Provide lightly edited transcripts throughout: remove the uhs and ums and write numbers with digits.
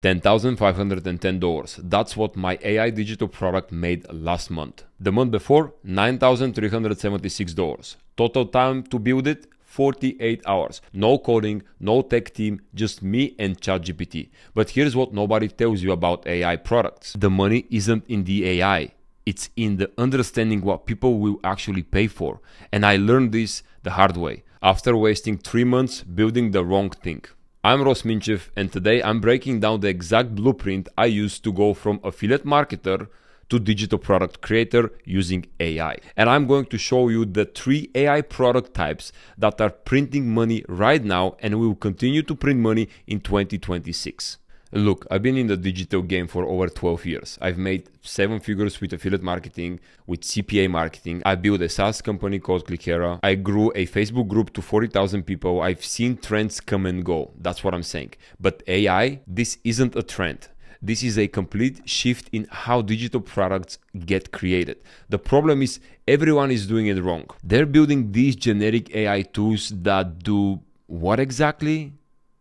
$10,510. That's what my AI digital product made last month. The month before, $9,376. Total time to build it, 48 hours. No coding, no tech team, just me and ChatGPT. But here's what nobody tells you about AI products. The money isn't in the AI. It's in the understanding what people will actually pay for. And I learned this the hard way, after wasting 3 months building the wrong thing. I'm Ross Minchev, and today I'm breaking down the exact blueprint I used to go from affiliate marketer to digital product creator using AI. And I'm going to show you the 3 AI product types that are printing money right now and will continue to print money in 2026. Look, I've been in the digital game for over 12 years. I've made 7 figures with affiliate marketing, with CPA marketing. I built a SaaS company called Clickera. I grew a Facebook group to 40,000 people. I've seen trends come and go. That's what I'm saying. But AI, this isn't a trend. This is a complete shift in how digital products get created. The problem is everyone is doing it wrong. They're building these generic AI tools that do what exactly?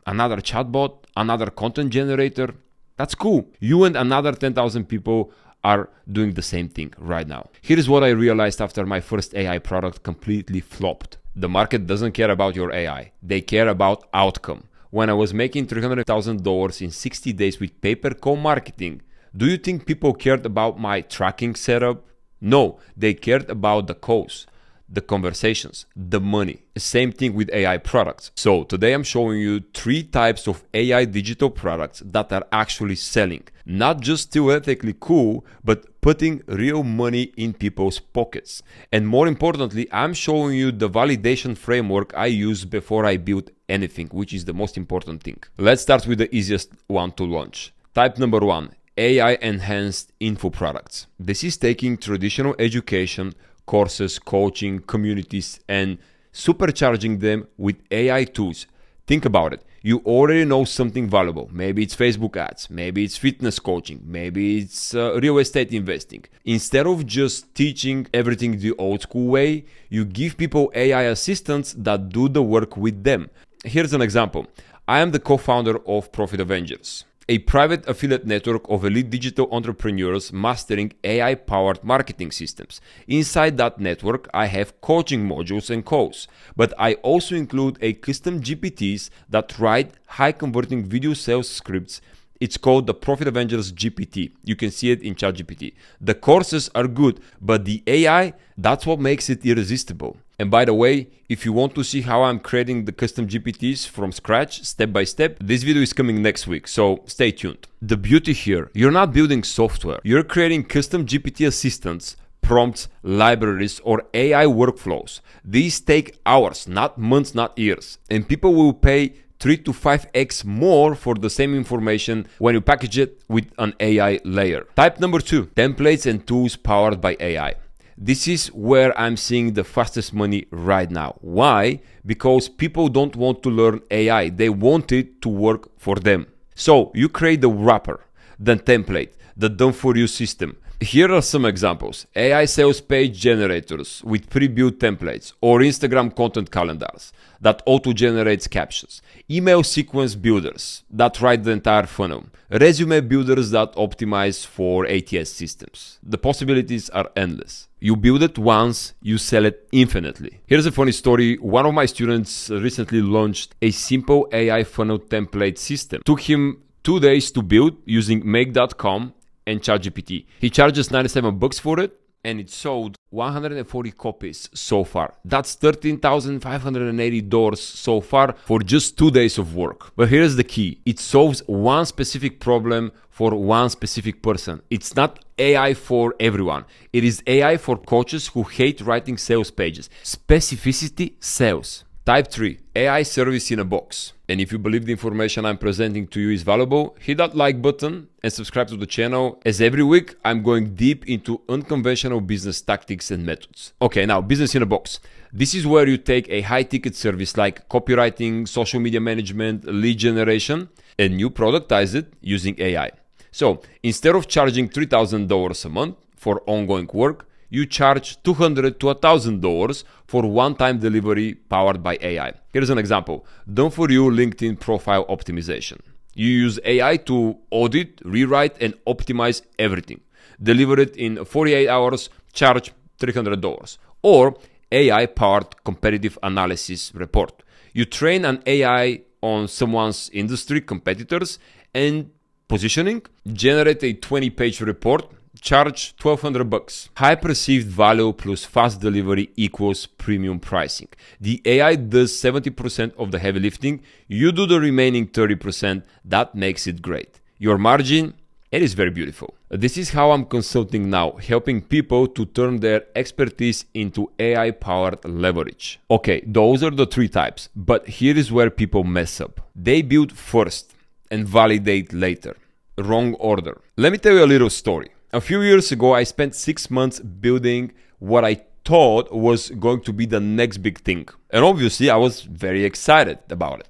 Another chatbot? Another content generator? That's cool. You and another 10,000 people are doing the same thing right now. Here's what I realized after my first AI product completely flopped. The market doesn't care about your AI. They care about outcome. When I was making $300,000 in 60 days with pay-per-call marketing, do you think people cared about my tracking setup? No, they cared about the calls, the conversations, the money. Same thing with AI products. So today I'm showing you 3 types of AI digital products that are actually selling. Not just theoretically cool, but putting real money in people's pockets. And more importantly, I'm showing you the validation framework I use before I build anything, which is the most important thing. Let's start with the easiest one to launch. Type number 1, AI enhanced info products. This is taking traditional education, courses, coaching, communities, and supercharging them with AI tools. Think about it. You already know something valuable. Maybe it's Facebook ads, maybe it's fitness coaching, maybe it's real estate investing. Instead of just teaching everything the old school way, you give people AI assistants that do the work with them. Here's an example. I am the co-founder of Profit Avengers, a private affiliate network of elite digital entrepreneurs mastering AI-powered marketing systems. Inside that network, I have coaching modules and calls, but I also include a custom GPTs that write high-converting video sales scripts. It's called the Profit Avengers GPT. You can see it in ChatGPT. The courses are good, but the AI, that's what makes it irresistible. And by the way, if you want to see how I'm creating the custom GPTs from scratch, step by step, this video is coming next week, so stay tuned. The beauty here, you're not building software. You're creating custom GPT assistants, prompts, libraries, or AI workflows. These take hours, not months, not years. And people will pay 3 to 5x more for the same information when you package it with an AI layer. Type number 2, templates and tools powered by AI. This is where I'm seeing the fastest money right now. Why? Because people don't want to learn AI. They want it to work for them. So you create the wrapper, the template, the done-for-you system. Here are some examples. AI sales page generators with pre-built templates, or Instagram content calendars that auto-generates captions, email sequence builders that write the entire funnel, resume builders that optimize for ATS systems. The possibilities are endless. You build it once, you sell it infinitely. Here's a funny story. One of my students recently launched a simple AI funnel template system. Took him 2 days to build using make.com and ChatGPT. He charges $97 for it, and it sold 140 copies so far. That's $13,580 so far for just 2 days of work. But here's the key. It solves one specific problem for one specific person. It's not AI for everyone. It is AI for coaches who hate writing sales pages. Specificity sells. Type 3, AI service in a box. And if you believe the information I'm presenting to you is valuable, hit that like button and subscribe to the channel, as every week I'm going deep into unconventional business tactics and methods. Okay, now business in a box. This is where you take a high-ticket service like copywriting, social media management, lead generation, and you productize it using AI. So instead of charging $3,000 a month for ongoing work, you charge $200 to $1,000 for one-time delivery powered by AI. Here's an example. Done for you LinkedIn profile optimization. You use AI to audit, rewrite, and optimize everything. Deliver it in 48 hours, charge $300. Or AI-powered competitive analysis report. You train an AI on someone's industry competitors and positioning, generate a 20-page report, charge $1,200. High perceived value plus fast delivery equals premium pricing. The AI does 70% of the heavy lifting, you do the remaining 30%. That makes it great. Your margin, it is very beautiful. This is how I'm consulting now, helping people to turn their expertise into AI-powered leverage. Okay, those are the 3 types, but here is where people mess up. They build first and validate later. Wrong order. Let me tell you a little story. A few years ago, I spent 6 months building what I thought was going to be the next big thing. And obviously, I was very excited about it.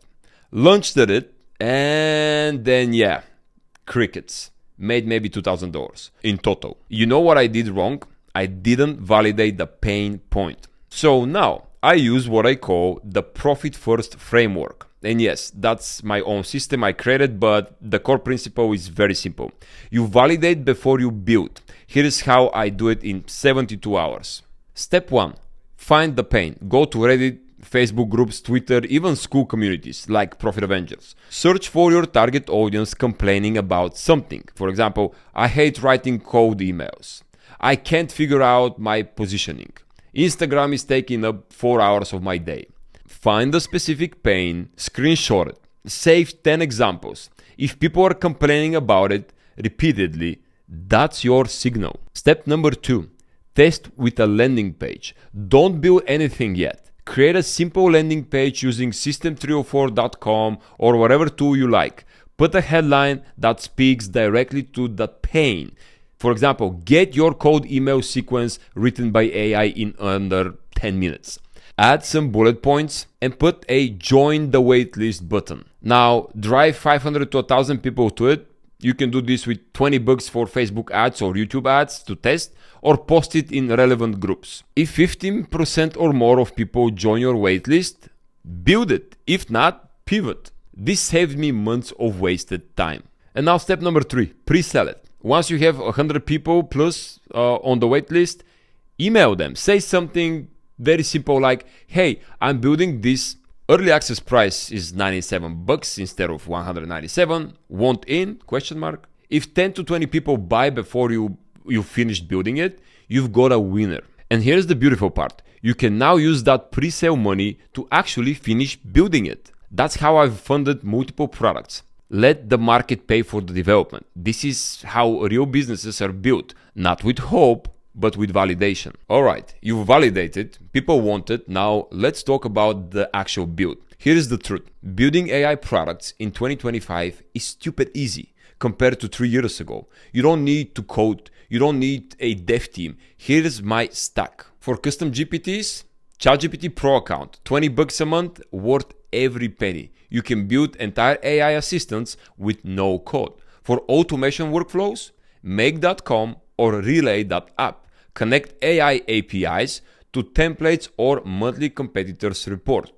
Launched it, and then crickets. Made maybe $2,000 in total. You know what I did wrong? I didn't validate the pain point. So now I use what I call the profit first framework. And yes, that's my own system I created, but the core principle is very simple. You validate before you build. Here is how I do it in 72 hours. Step 1, find the pain. Go to Reddit, Facebook groups, Twitter, even school communities like Profit Avengers. Search for your target audience complaining about something. For example, I hate writing cold emails. I can't figure out my positioning. Instagram is taking up 4 hours of my day. Find the specific pain, screenshot it, save 10 examples. If people are complaining about it repeatedly, that's your signal. Step number 2, test with a landing page. Don't build anything yet. Create a simple landing page using system304.com or whatever tool you like. Put a headline that speaks directly to the pain. For example, get your cold email sequence written by AI in under 10 minutes. Add some bullet points and put a join the waitlist button. Now, drive 500 to 1,000 people to it. You can do this with $20 for Facebook ads or YouTube ads to test, or post it in relevant groups. If 15% or more of people join your waitlist, build it. If not, pivot. This saved me months of wasted time. And now step number 3, pre-sell it. Once you have 100 people plus on the waitlist, email them. Say something very simple like, hey, I'm building this. Early access price is $97 instead of $197. Want in? ? If 10 to 20 people buy before you finished building it, you've got a winner. And here's the beautiful part. You can now use that pre-sale money to actually finish building it. That's how I've funded multiple products. Let the market pay for the development. This is how real businesses are built, not with hope, but with validation. All right, you've validated, people want it. Now let's talk about the actual build. Here is the truth. Building AI products in 2025 is stupid easy compared to 3 years ago. You don't need to code. You don't need a dev team. Here's my stack. For custom GPTs, ChatGPT Pro account, $20 a month, worth every penny. You can build entire AI assistants with no code. For automation workflows, Make.com or Relay.app. Connect AI APIs to templates or monthly competitors report.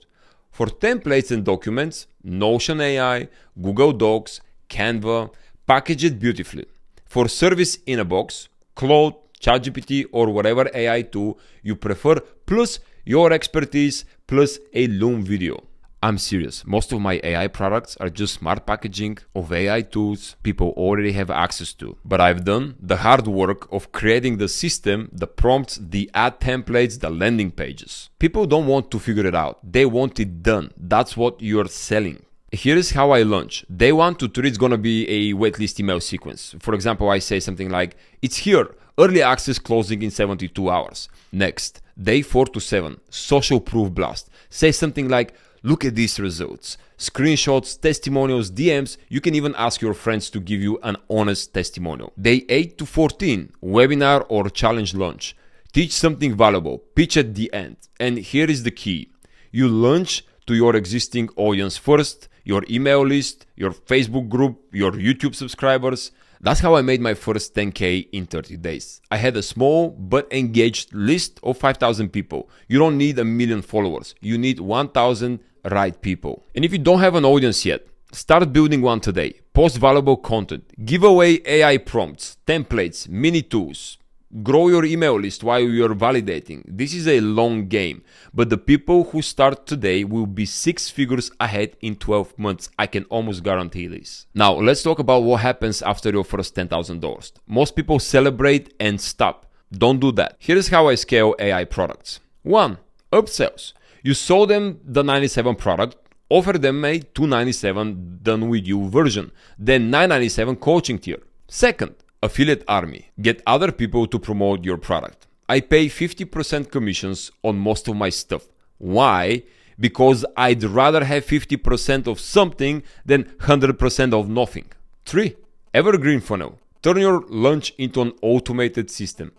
For templates and documents, Notion AI, Google Docs, Canva, package it beautifully. For service in a box, Claude, ChatGPT or whatever AI tool you prefer, plus your expertise, plus a Loom video. I'm serious. Most of my AI products are just smart packaging of AI tools people already have access to. But I've done the hard work of creating the system, the prompts, the ad templates, the landing pages. People don't want to figure it out. They want it done. That's what you're selling. Here is how I launch. Day 1 to 3 is going to be a waitlist email sequence. For example, I say something like, it's here, early access closing in 72 hours. Next, day 4 to 7, social proof blast. Say something like, look at these results. Screenshots, testimonials, DMs. You can even ask your friends to give you an honest testimonial. Day 8 to 14, webinar or challenge launch. Teach something valuable. Pitch at the end. And here is the key. You launch to your existing audience first, your email list, your Facebook group, your YouTube subscribers. That's how I made my first 10K in 30 days. I had a small but engaged list of 5,000 people. You don't need 1 million followers. You need 1,000 right people. And if you don't have an audience yet, Start building one today. Post valuable content. Give away AI prompts, templates, mini tools. Grow your email list while you're validating. This is a long game, but the people who start today will be 6 figures ahead in 12 months. I can almost guarantee this. Now, let's talk about what happens after your first $10,000. Most people celebrate and stop. Don't do that. Here's how I scale AI products. 1. Upsells. You sold them the 97 product, offer them a 297 done with you version, then 997 coaching tier. Second, affiliate army. Get other people to promote your product. I pay 50% commissions on most of my stuff. Why? Because I'd rather have 50% of something than 100% of nothing. 3. Evergreen funnel. Turn your launch into an automated system.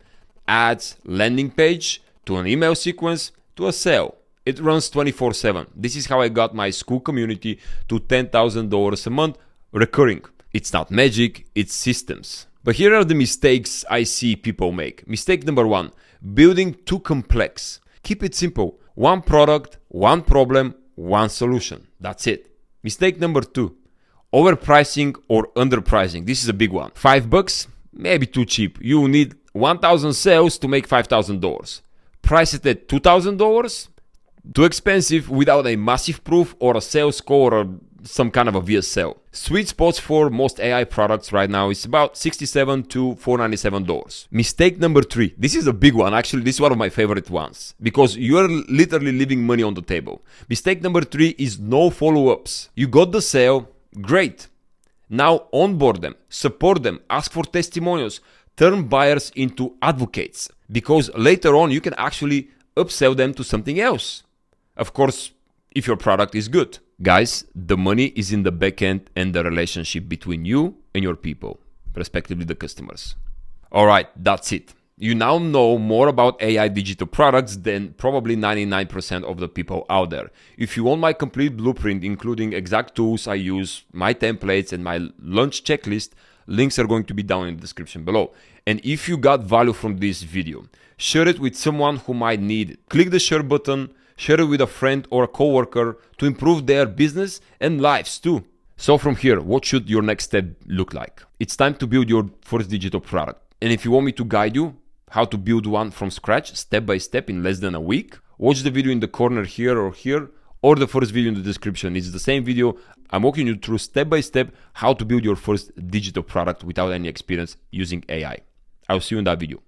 Ads, landing page, to an email sequence, to a sale. It runs 24/7. This is how I got my school community to $10,000 a month recurring. It's not magic, it's systems. But here are the mistakes I see people make. Mistake number 1, building too complex. Keep it simple. One product, one problem, one solution. That's it. Mistake number 2, overpricing or underpricing. This is a big one. $5? Maybe too cheap. You need 1,000 sales to make $5,000. Price it at $2,000? Too expensive without a massive proof or a sales score or some kind of a VSL. Sweet spots for most AI products right now is about $67 to $497. Mistake number 3. This is a big one. Actually, this is one of my favorite ones because you're literally leaving money on the table. Mistake number 3 is no follow-ups. You got the sale, great. Now onboard them, support them, ask for testimonials, turn buyers into advocates because later on you can actually upsell them to something else. Of course, if your product is good. Guys, the money is in the back end and the relationship between you and your people, respectively the customers. All right, that's it. You now know more about AI digital products than probably 99% of the people out there. If you want my complete blueprint, including exact tools I use, my templates, and my launch checklist, links are going to be down in the description below. And if you got value from this video, share it with someone who might need it. Click the share button, share it with a friend or a coworker to improve their business and lives too. So from here, what should your next step look like? It's time to build your first digital product. And if you want me to guide you how to build one from scratch, step by step in less than a week, watch the video in the corner here, or the first video in the description. It's the same video. I'm walking you through step by step how to build your first digital product without any experience using AI. I'll see you in that video.